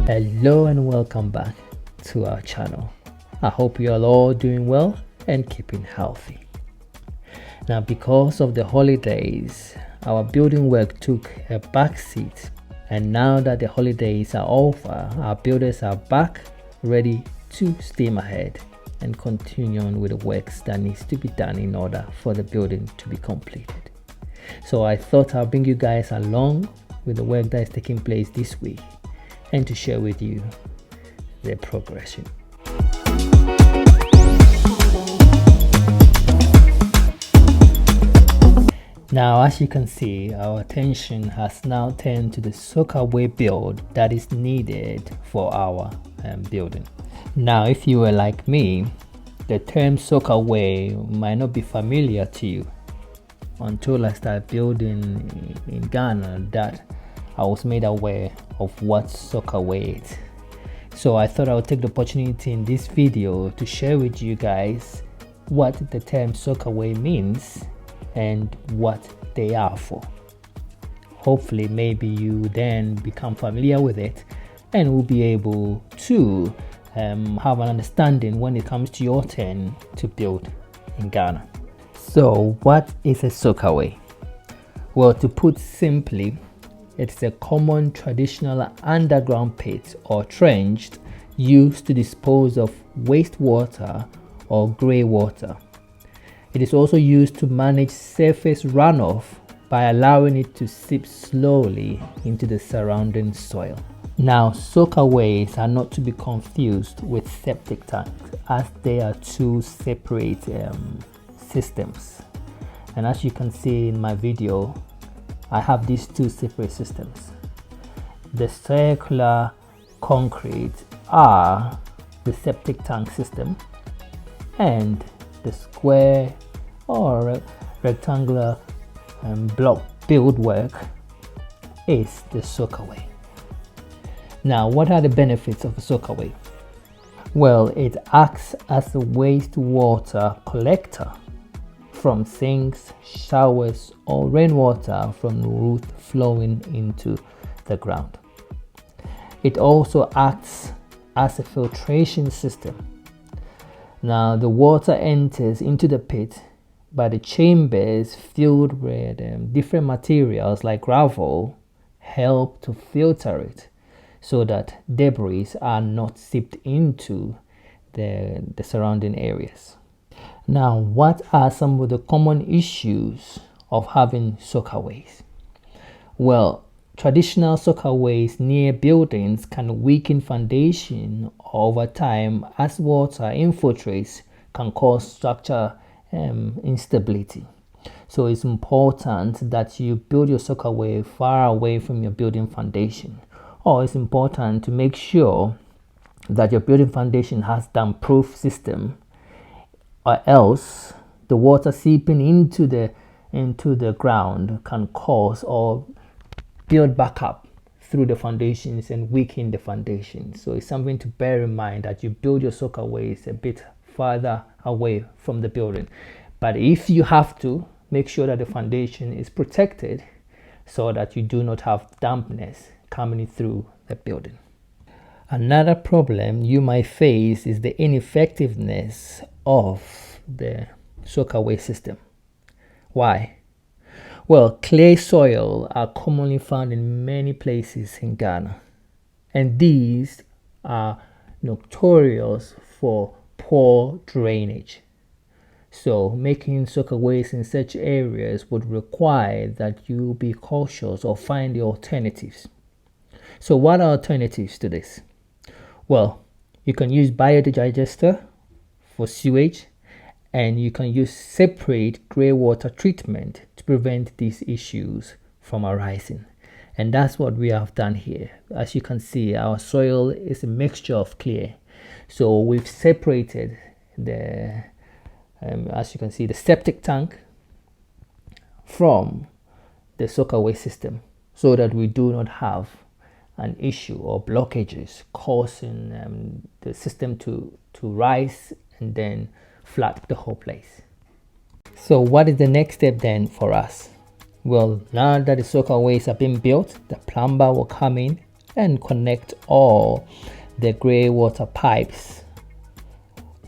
Hello and welcome back to our channel. I hope you are all doing well and keeping healthy. Now, because of the holidays, our building work took a back seat, and now that the holidays are over, our builders are back ready to steam ahead and continue on with the works that needs to be done in order for the building to be completed. So I thought I'll bring you guys along with the work that is taking place this week and to share with you the progression. Now, as you can see, our attention has now turned to the Soakaway build that is needed for our building. Now, if you were like me, the term Soakaway might not be familiar to you until I started building in Ghana that I was made aware of what Soakaway is. So I thought I would take the opportunity in this video to share with you guys what the term Soakaway means and what they are for. Hopefully maybe you then become familiar with it and will be able to have an understanding when it comes to your turn to build in Ghana. So what is a Soakaway? Well, to put simply, it's a common traditional underground pit or trench used to dispose of wastewater or grey water. It is also used to manage surface runoff by allowing it to seep slowly into the surrounding soil. Now, soakaways are not to be confused with septic tanks, as they are two separate systems. And as you can see in my video, I have these two separate systems. The circular concrete are the septic tank system, and the square or rectangular block build work is the soakaway. Now, what are the benefits of a soakaway? Well, it acts as a wastewater collector from sinks, showers, or rainwater from the roof flowing into the ground. It also acts as a filtration system. Now, the water enters into the pit by the chambers filled with different materials like gravel help to filter it so that debris are not seeped into the surrounding areas. Now, what are some of the common issues of having soakaways? Well, traditional soakaways near buildings can weaken foundation over time, as water infiltrates can cause structure instability. So it's important that you build your soakaway far away from your building foundation, or it's important to make sure that your building foundation has dam-proof system, or else the water seeping into the ground can cause or build back up through the foundations and weaken the foundation. So it's something to bear in mind that you build your soakaways a bit farther away from the building. But if you have to, make sure that the foundation is protected so that you do not have dampness coming through the building. Another problem you might face is the ineffectiveness of the soakaway system. Why? Well, clay soil are commonly found in many places in Ghana, and these are notorious for poor drainage. So making soakaways in such areas would require that you be cautious or find the alternatives. So what are alternatives to this? Well, you can use biodigester for sewage, and you can use separate grey water treatment to prevent these issues from arising. And that's what we have done here. As you can see, our soil is a mixture of clay. So we've separated as you can see, the septic tank from the soakaway system so that we do not have an issue or blockages causing the system to rise and then flood the whole place. So what is the next step then for us? Well, now that the soakaways have been built, the plumber will come in and connect all the gray water pipes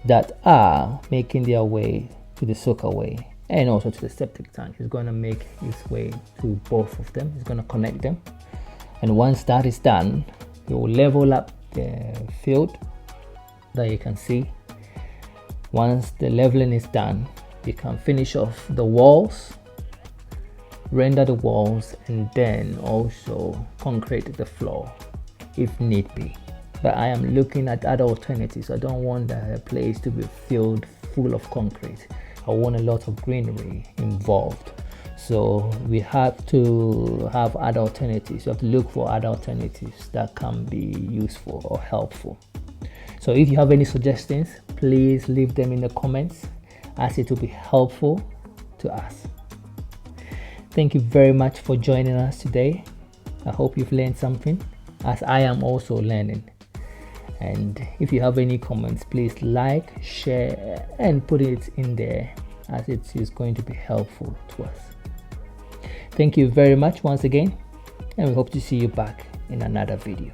that are making their way to the soakaway and also to the septic tank. He's going to make his way to both of them. He's going to connect them, and once that is done, he will level up the field that you can see. Once the leveling is done, you can finish off the walls, render the walls, and then also concrete the floor if need be. But I am looking at other alternatives. I don't want the place to be filled full of concrete. I want a lot of greenery involved. So we have to have other alternatives. You have to look for other alternatives that can be useful or helpful. So if you have any suggestions, please leave them in the comments, as it will be helpful to us. Thank you very much for joining us today. I hope you've learned something, as I am also learning. And if you have any comments, please like, share, and put it in there, as it is going to be helpful to us. Thank you very much once again, and we hope to see you back in another video.